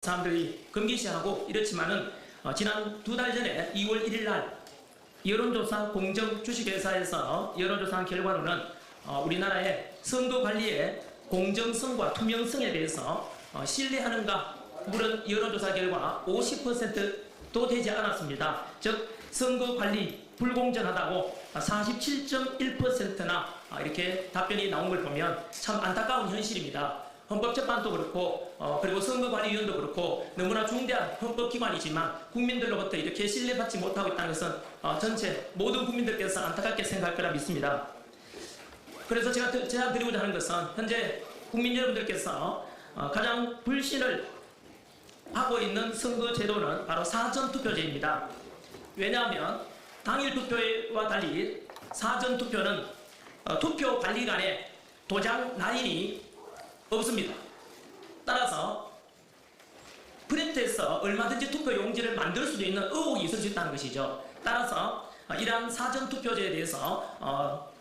사람들이 금기시하고 이렇지만은 지난 2달 전에 2월 1일 날 여론조사 공정 주식회사에서 여론조사한 결과로는 우리나라의 선거 관리의 공정성과 투명성에 대해서 신뢰하는가 물은 여론조사 결과 50%도 되지 않았습니다. 즉 선거 관리 불공정하다고 47.1%나 이렇게 답변이 나온 걸 보면 참 안타까운 현실입니다. 헌법재판도 그렇고 그리고 선거관리위원도 그렇고 너무나 중대한 헌법기관이지만 국민들로부터 이렇게 신뢰받지 못하고 있다는 것은 전체 모든 국민들께서 안타깝게 생각할 거라 믿습니다. 그래서 제가 드리고자 하는 것은 현재 국민 여러분들께서 가장 불신을 하고 있는 선거제도는 바로 사전투표제입니다. 왜냐하면 당일 투표와 달리 사전투표는 투표관리관에 도장 라인이 없습니다. 따라서 프린트해서 얼마든지 투표 용지를 만들 수도 있는 의혹이 있을 수 있다는 것이죠. 따라서 이러한 사전투표제에 대해서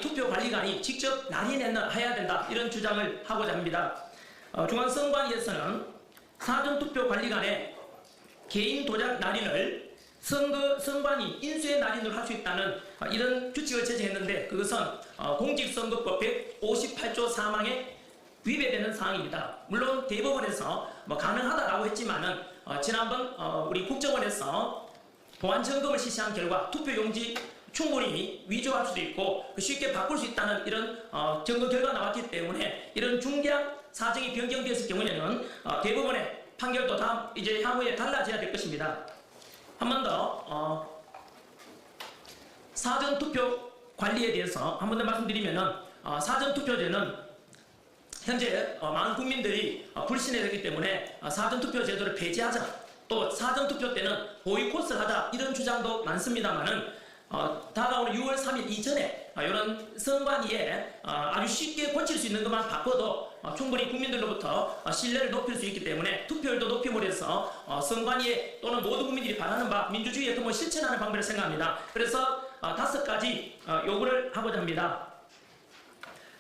투표관리관이 직접 라인해야 된다 이런 주장을 하고자 합니다. 중앙선관위에서는 사전투표관리관에 개인 도장 날인을 선관위 인수의 날인으로 할 수 있다는 이런 규칙을 제정했는데 그것은 공직선거법 158조 4항에 위배되는 사항입니다. 물론 대법원에서 가능하다라고 했지만은 지난번 우리 국정원에서 보안 점검을 실시한 결과 투표용지 충분히 위조할 수도 있고 쉽게 바꿀 수 있다는 이런 점검 결과가 나왔기 때문에 이런 중대한 사정이 변경되었을 경우에는 대법원의 판결도 이제 향후에 달라져야 될 것입니다. 한 번 더 사전투표 관리에 대해서 한 번 더 말씀드리면은 사전투표제는 현재 많은 국민들이 불신해 되기 때문에 사전투표 제도를 폐지하자 또 사전투표 때는 보이콧을 하자 이런 주장도 많습니다만은 다가오는 6월 3일 이전에 이런 선관위에 아주 쉽게 고칠 수 있는 것만 바꿔도 충분히 국민들로부터 신뢰를 높일 수 있기 때문에 투표율도 높임으로 해서 선관위에 또는 모든 국민들이 바라는 바 민주주의의 근본 실천하는 방법을 생각합니다. 그래서 5가지 요구를 하고자 합니다.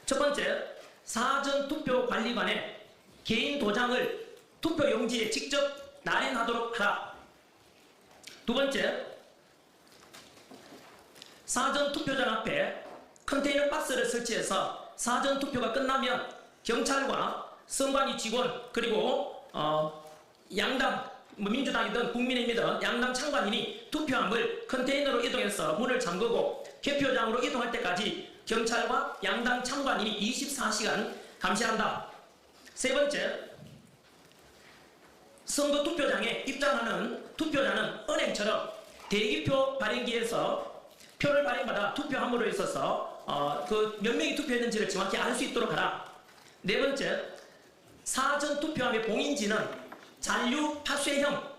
첫 번째, 사전투표관리관에 개인 도장을 투표용지에 직접 날인하도록 하라. 두 번째, 사전투표장 앞에 컨테이너 박스를 설치해서 사전투표가 끝나면 경찰과 선관위 직원 그리고 양당 민주당이든 국민의힘이든 양당 창관인이 투표함을 컨테이너로 이동해서 문을 잠그고 개표장으로 이동할 때까지 경찰과 양당 창관인이 24시간 감시한다. 세 번째, 선거 투표장에 입장하는 투표자는 은행처럼 대기표 발행기에서 표를 발행받아 투표함으로 있어서 그 몇 명이 투표했는지를 정확히 알 수 있도록 하라. 네 번째, 사전 투표함의 봉인지는 잔류 파쇄형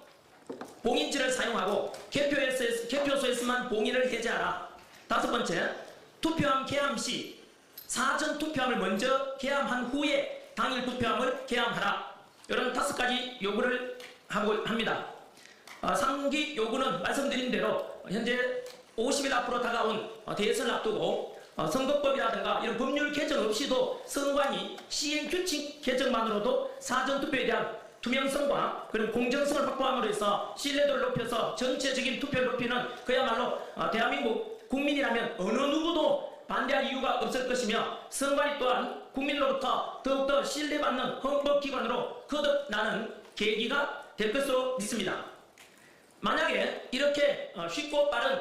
봉인지를 사용하고 개표소에서만 봉인을 해제하라. 다섯 번째, 투표함 개함 시 사전 투표함을 먼저 개함한 후에 당일 투표함을 개함하라. 이런 5가지 요구를 합니다. 상기 요구는 말씀드린 대로 현재 50일 앞으로 다가온 대선을 앞두고 선거법이라든가 이런 법률 개정 없이도 선관위 시행규칙 개정만으로도 사전투표에 대한 투명성과 그리고 공정성을 확보함으로 해서 신뢰도를 높여서 전체적인 투표를 높이는 그야말로 대한민국 국민이라면 어느 누구도 반대할 이유가 없을 것이며 선관위 또한 국민으로부터 더욱더 신뢰받는 헌법기관으로 거듭나는 계기가 될 것으로 믿습니다. 만약에 이렇게 쉽고 빠른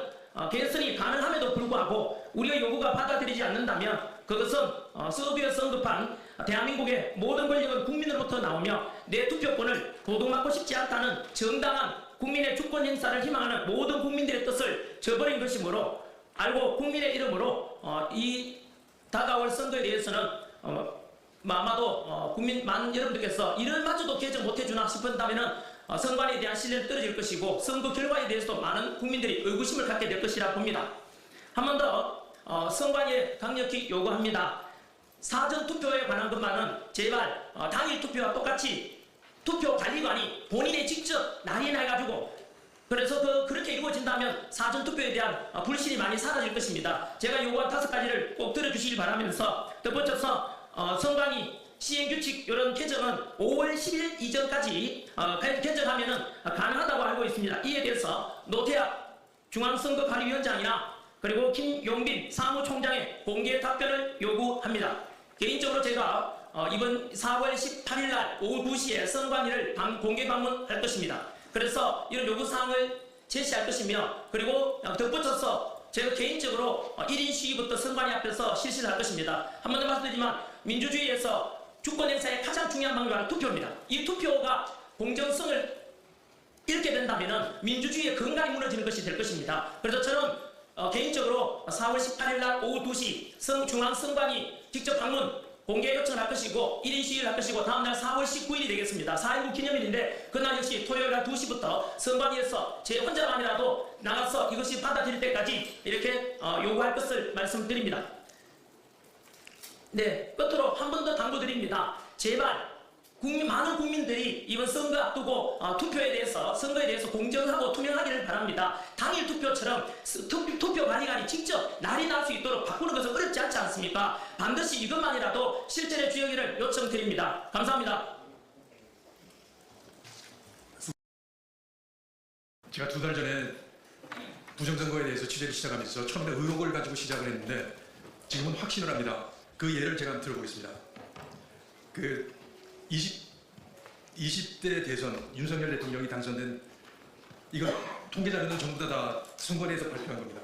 개선이 가능함에도 불구하고 우리의 요구가 받아들이지 않는다면 그것은 서두에 성급한 대한민국의 모든 권력은 국민으로부터 나오며 내 투표권을 도둑맞고 싶지 않다는 정당한 국민의 주권 행사를 희망하는 모든 국민들의 뜻을 저버린 것이므로 알고 국민의 이름으로 이 다가올 선거에 대해서는 아마도 국민 여러분들께서 이를마저도 개정 못해주나 싶은다면은 선관위에 대한 신뢰는 떨어질 것이고 선거 결과에 대해서도 많은 국민들이 의구심을 갖게 될 것이라 봅니다. 한 번 더 선관위에 강력히 요구합니다. 사전투표에 관한 것만은 제발 당일 투표와 똑같이 투표관리관이 본인이 직접 날인해가지고 그래서 그렇게 이루어진다면 사전투표에 대한 불신이 많이 사라질 것입니다. 제가 요구한 5가지를 꼭 들어주시길 바라면서 덧붙여서 선관위 시행규칙 이런 개정은 5월 10일 이전까지 개정하면은 가능하다고 알고 있습니다. 이에 대해서 노태학 중앙선거관리위원장이나 그리고 김용빈 사무총장의 공개 답변을 요구합니다. 개인적으로 제가 이번 4월 18일 날 오후 2시에 선관위를 공개 방문할 것입니다. 그래서 이런 요구사항을 제시할 것이며, 그리고 덧붙여서 제가 개인적으로 1인 시위부터 선관위 앞에서 실시를 할 것입니다. 한 번 더 말씀드리지만 민주주의에서 주권 행사의 가장 중요한 방법은 투표입니다. 이 투표가 공정성을 잃게 된다면 민주주의의 근간이 무너지는 것이 될 것입니다. 그래서 저는 개인적으로 4월 18일 날 오후 2시 중앙선관위 직접 방문 공개 요청을 할 것이고 1인 시위를 할 것이고, 다음날 4월 19일이 되겠습니다. 4.19 기념일인데 그날 역시 토요일 날 2시부터 선관위에서 제 혼자만이라도 나가서 이것이 받아들일 때까지 이렇게 요구할 것을 말씀드립니다. 네, 끝으로 한 번 더 당부드립니다. 제발 많은 국민들이 이번 선거 앞두고 선거에 대해서 공정하고 투명하기를 바랍니다. 당일 투표처럼 투표 관리관이 직접 날이 날 수 있도록 바꾸는 것은 어렵지 않지 않습니까? 반드시 이것만이라도 실천해 주시기를 요청드립니다. 감사합니다. 제가 2달 전에 부정선거에 대해서 취재를 시작하면서 처음에 의혹을 가지고 시작을 했는데 지금은 확신을 합니다. 그 예를 제가 한번 들어보겠습니다. 20대 대선 윤석열 대통령이 당선된, 이거 통계자료는 전부 다 선관위에서 발표한 겁니다.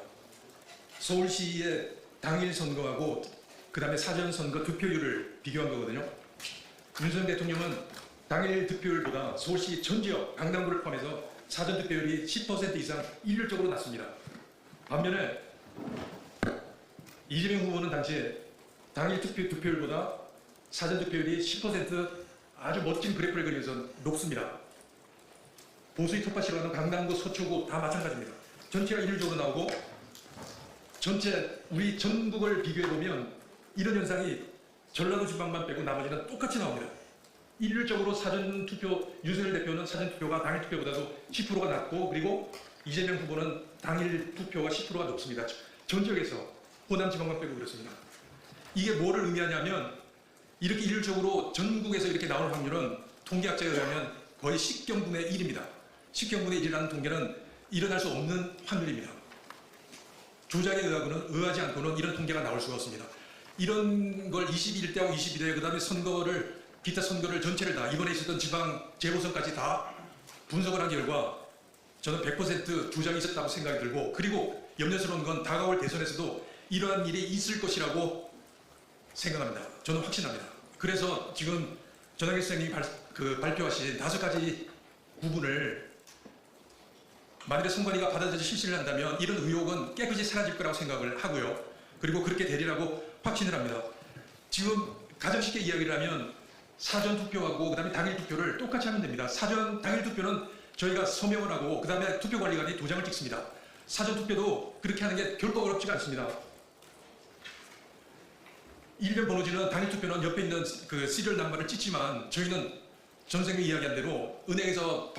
서울시의 당일 선거하고 그 다음에 사전 선거 득표율을 비교한 거거든요. 윤석열 대통령은 당일 득표율보다 서울시 전 지역 강남구를 포함해서 사전 득표율이 10% 이상 일률적으로 낮습니다. 반면에 이재명 후보는 당시에 당일 득표율보다 사전 득표율이 10% 아주 멋진 그래프를 그리면서 높습니다. 보수의 텃밭이라고 하는 강남구, 서초구 다 마찬가지입니다. 전체가 일률적으로 나오고, 전체 우리 전국을 비교해보면 이런 현상이 전라도 지방만 빼고 나머지는 똑같이 나옵니다. 일률적으로 사전 투표, 윤석열 대표는 사전 투표가 당일 투표보다도 10%가 낮고, 그리고 이재명 후보는 당일 투표가 10%가 높습니다. 전 지역에서 호남 지방만 빼고 그렇습니다. 이게 뭐를 의미하냐면, 이렇게 일률적으로 전국에서 이렇게 나오는 확률은 통계학자에 의하면 거의 10경분의 1입니다. 10경분의 1이라는 통계는 일어날 수 없는 확률입니다. 조작에 의하지 않고는 이런 통계가 나올 수가 없습니다. 이런 걸 21대하고 22대, 그 다음에 기타 선거를 전체를 다, 이번에 있었던 지방 재보선까지 다 분석을 한 결과 저는 100% 조작이 있었다고 생각이 들고, 그리고 염려스러운 건 다가올 대선에서도 이러한 일이 있을 것이라고 생각합니다. 저는 확신합니다. 그래서 지금 전학일 선생님이 발표하신 5가지 부분을 만일에 선관위가 받아들여서 실시를 한다면 이런 의혹은 깨끗이 사라질 거라고 생각을 하고요. 그리고 그렇게 되리라고 확신을 합니다. 지금 가장 쉽게 이야기를 하면 사전 투표하고 그 다음에 당일 투표를 똑같이 하면 됩니다. 당일 투표는 저희가 서명을 하고 그 다음에 투표관리관이 도장을 찍습니다. 사전 투표도 그렇게 하는 게 결코 어렵지가 않습니다. 일련 번호지는 당일 투표는 옆에 있는 그 시리얼 넘버를 찍지만, 저희는 전 선생님이 이야기한 대로 은행에서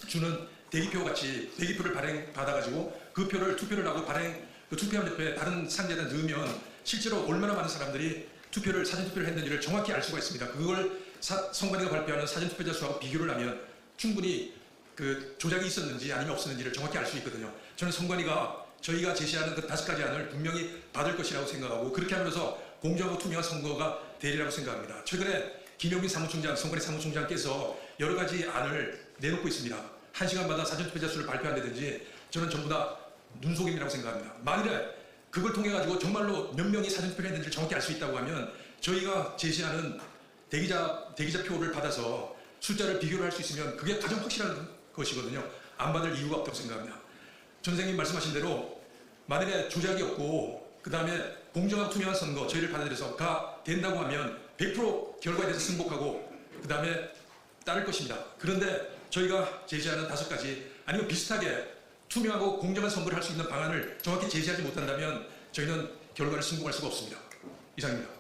주는 대기표 같이 대기표를 받아가지고 그 표를 투표를 하고 투표함 옆에 다른 상자에다 넣으면 실제로 얼마나 많은 사람들이 사전 투표를 했는지를 정확히 알 수가 있습니다. 그걸 선관위가 발표하는 사전 투표자 수하고 비교를 하면 충분히 그 조작이 있었는지 아니면 없었는지를 정확히 알 수 있거든요. 저는 선관위가 저희가 제시하는 그 5가지 안을 분명히 받을 것이라고 생각하고, 그렇게 하면서 공정하고 투명한 선거가 되리라고 생각합니다. 최근에 김용빈 선관위 사무총장께서 여러 가지 안을 내놓고 있습니다. 1시간마다 사전투표자 수를 발표한다든지, 저는 전부 다 눈속임이라고 생각합니다. 만일에 그걸 통해 가지고 정말로 몇 명이 사전투표를 했는지를 정확히 알 수 있다고 하면 저희가 제시하는 대기자 표를 받아서 숫자를 비교를 할 수 있으면 그게 가장 확실한 것이거든요. 안 받을 이유가 없다고 생각합니다. 전 선생님 말씀하신 대로 만일에 조작이 없고 그 다음에 공정하고 투명한 선거 저희를 받아들여서 된다고 하면 100% 결과에 대해서 승복하고 그 다음에 따를 것입니다. 그런데 저희가 제시하는 5가지 아니면 비슷하게 투명하고 공정한 선거를 할 수 있는 방안을 정확히 제시하지 못한다면 저희는 결과를 승복할 수가 없습니다. 이상입니다.